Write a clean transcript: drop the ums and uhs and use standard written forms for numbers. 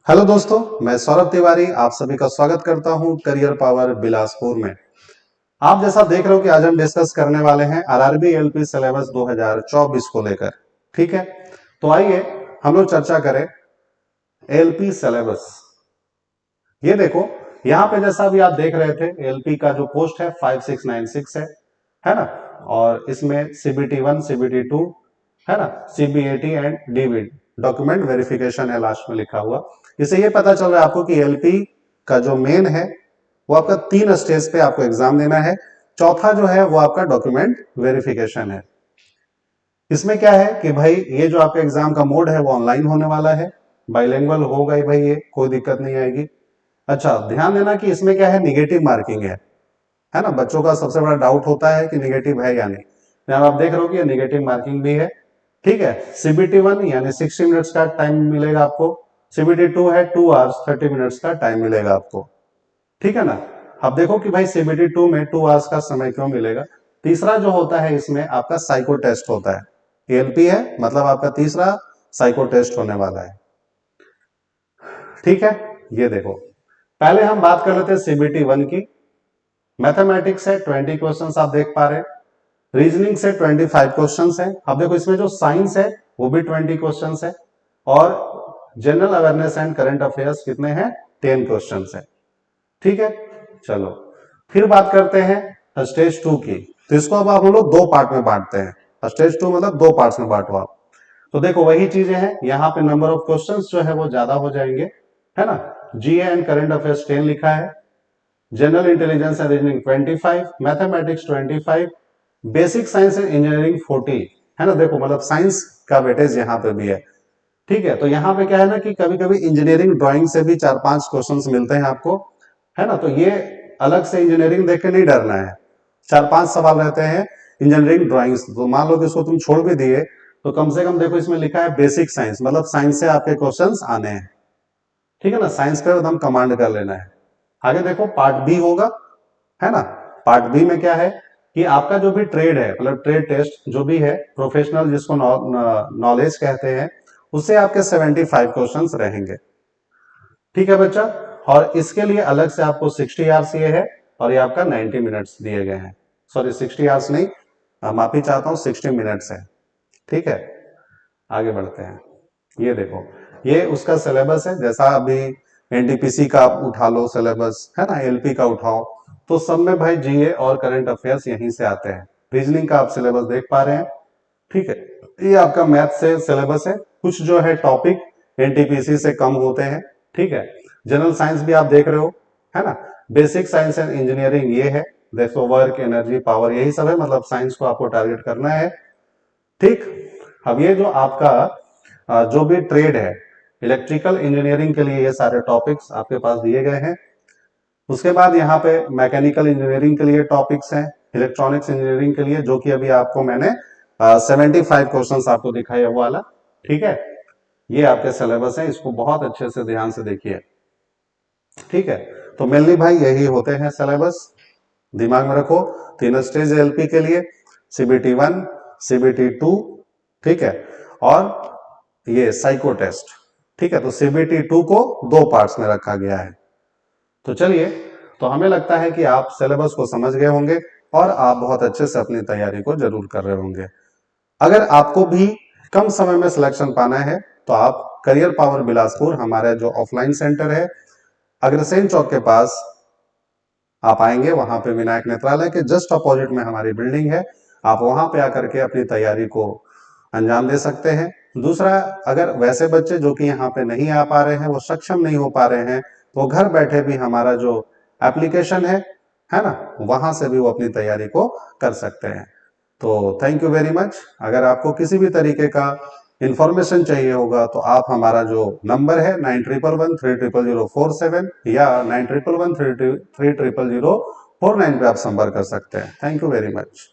Hello दोस्तों, मैं सौरभ तिवारी आप सभी का स्वागत करता हूं करियर पावर बिलासपुर में। आप जैसा देख रहे हो कि आज हम डिस्कस करने वाले हैं आरआरबी एलपी सिलेबस 2024 को लेकर। ठीक है, तो आइए हम लोग चर्चा करें एलपी सिलेबस। ये देखो, यहाँ पे जैसा भी आप देख रहे थे एलपी का जो पोस्ट है 5696 है ना। और इसमें सीबीटी 1 सीबीटी 2 है ना, CBAT and DBT document verification है लास्ट में लिखा हुआ। इससे ये पता चल रहा है आपको कि एलपी का जो मेन है वो आपका 3 स्टेज पे आपको एग्जाम देना है। चौथा जो है वो आपका डॉक्यूमेंट वेरिफिकेशन है। इसमें क्या है कि भाई ये जो आपका एग्जाम का मोड है वो ऑनलाइन होने वाला है, बाइलिंगुअल होगा ही भाई, ये कोई दिक्कत नहीं आएगी। अच्छा, ध्यान देना कि इसमें क्या है, निगेटिव मार्किंग है ना। बच्चों का सबसे बड़ा डाउट होता है कि निगेटिव है या नहीं। यहाँ आप देख रहे हो कि निगेटिव मार्किंग भी है। ठीक है, सीबीटी 1 यानी 60 मिनट्स का टाइम मिलेगा आपको। सीबीटी 2 है 2 आवर्स 30 मिनट्स का टाइम मिलेगा आपको। ठीक है ना। अब देखो कि भाई सीबीटी 2 में 2 आवर्स का समय क्यों मिलेगा। तीसरा जो होता है इसमें आपका साइको टेस्ट होता है। एलपी है मतलब आपका तीसरा साइको टेस्ट होने वाला है। ठीक है, ये देखो, पहले हम बात कर लेते हैं सीबीटी 1 की। मैथमेटिक्स है 20 क्वेश्चंस आप देख पा रहे हैं। रीजनिंग से 25 क्वेश्चंस है। अब देखो इसमें जो साइंस है वो भी 20 क्वेश्चंस है। और general awareness and current affairs कितने हैं, 10 क्वेश्चंस है। ठीक है, चलो फिर बात करते हैं स्टेज 2 की। तो इसको अब आप हम लोग दो पार्ट में बांटते हैं। स्टेज 2 मतलब दो पार्ट्स में बांटो आप। तो देखो वही चीजें हैं, यहाँ पे नंबर ऑफ क्वेश्चंस जो है वो ज्यादा हो जाएंगे, है ना। जीए एंड करंट अफेयर्स 10 लिखा है, general intelligence and reasoning 25, mathematics 25, basic science and engineering 40, है ना। देखो मतलब साइंस का वेटेज यहाँ पे भी है। ठीक है, तो यहाँ पे क्या है ना कि कभी कभी इंजीनियरिंग ड्राइंग से भी 4-5 क्वेश्चंस मिलते हैं आपको, है ना। तो ये अलग से इंजीनियरिंग देख के नहीं डरना है। 4-5 सवाल रहते हैं इंजीनियरिंग ड्राइंग्स। तो मान लो कि इसको तुम छोड़ भी दिए तो कम से कम देखो इसमें लिखा है बेसिक साइंस, मतलब साइंस से आपके क्वेश्चंस आने हैं। ठीक है ना, साइंस पे एकदम कमांड कर लेना है। आगे देखो पार्ट बी होगा, है ना। पार्ट बी में क्या है कि आपका जो भी ट्रेड है, मतलब ट्रेड टेस्ट जो भी है, प्रोफेशनल जिसको नॉलेज कहते हैं, उससे आपके 75 क्वेश्चंस रहेंगे। ठीक है बच्चा। और इसके लिए अलग से आपको 60 आवर्स ये है, और ये आपका 90 मिनट्स दिए गए हैं। सॉरी 60 आवर्स नहीं, माफी चाहता हूं, 60 मिनट्स है। ठीक है, आगे बढ़ते हैं। ये देखो, ये उसका सिलेबस है। जैसा अभी एनटीपीसी का आप उठा लो सिलेबस, है ना, एलपी का उठाओ, तो सब में भाई जीए और करंट अफेयर्स यहीं से आते हैं। रीजनिंग का आप सिलेबस देख पा रहे हैं। ठीक है, ये आपका मैथ से सिलेबस है। कुछ जो है टॉपिक एनटीपीसी से कम होते हैं। ठीक है, जनरल साइंस भी आप देख रहे हो, है ना। बेसिक साइंस एंड इंजीनियरिंग ये है। देखो वर्क एनर्जी पावर यही सब है, मतलब साइंस को आपको टारगेट करना है। ठीक, अब ये जो आपका जो भी ट्रेड है, इलेक्ट्रिकल इंजीनियरिंग के लिए ये सारे टॉपिक्स आपके पास दिए गए हैं। उसके बाद यहाँ पे मैकेनिकल इंजीनियरिंग के लिए टॉपिक्स हैं, इलेक्ट्रॉनिक्स इंजीनियरिंग के लिए, जो कि अभी आपको मैंने 75 क्वेश्चन आपको दिखाया वो वाला। ठीक है, ये आपके सिलेबस है, इसको बहुत अच्छे से ध्यान से देखिए। ठीक है, तो मेनली भाई यही होते हैं सिलेबस, दिमाग में रखो। 3 स्टेज एलपी के लिए, सीबीटी 1 सीबीटी 2, ठीक है, और ये साइको टेस्ट। ठीक है, तो सीबीटी 2 को दो पार्ट्स में रखा गया है। तो चलिए, तो हमें लगता है कि आप सिलेबस को समझ गए होंगे और आप बहुत अच्छे से अपनी तैयारी को जरूर कर रहे होंगे। अगर आपको भी कम समय में सिलेक्शन पाना है तो आप करियर पावर बिलासपुर, हमारा जो ऑफलाइन सेंटर है अग्रसेन चौक के पास आप आएंगे, वहां पे विनायक नेत्रालय के जस्ट अपोजिट में हमारी बिल्डिंग है। आप वहां पे आकर के अपनी तैयारी को अंजाम दे सकते हैं। दूसरा, अगर वैसे बच्चे जो कि यहाँ पे नहीं आ पा रहे हैं, वो सक्षम नहीं हो पा रहे हैं, तो घर बैठे भी हमारा जो एप्लीकेशन है ना, वहां से भी वो अपनी तैयारी को कर सकते हैं। तो थैंक यू वेरी मच। अगर आपको किसी भी तरीके का इंफॉर्मेशन चाहिए होगा तो आप हमारा जो नंबर है 9111300047 या 9111330049 पे आप संपर्क कर सकते हैं। Thank you very much.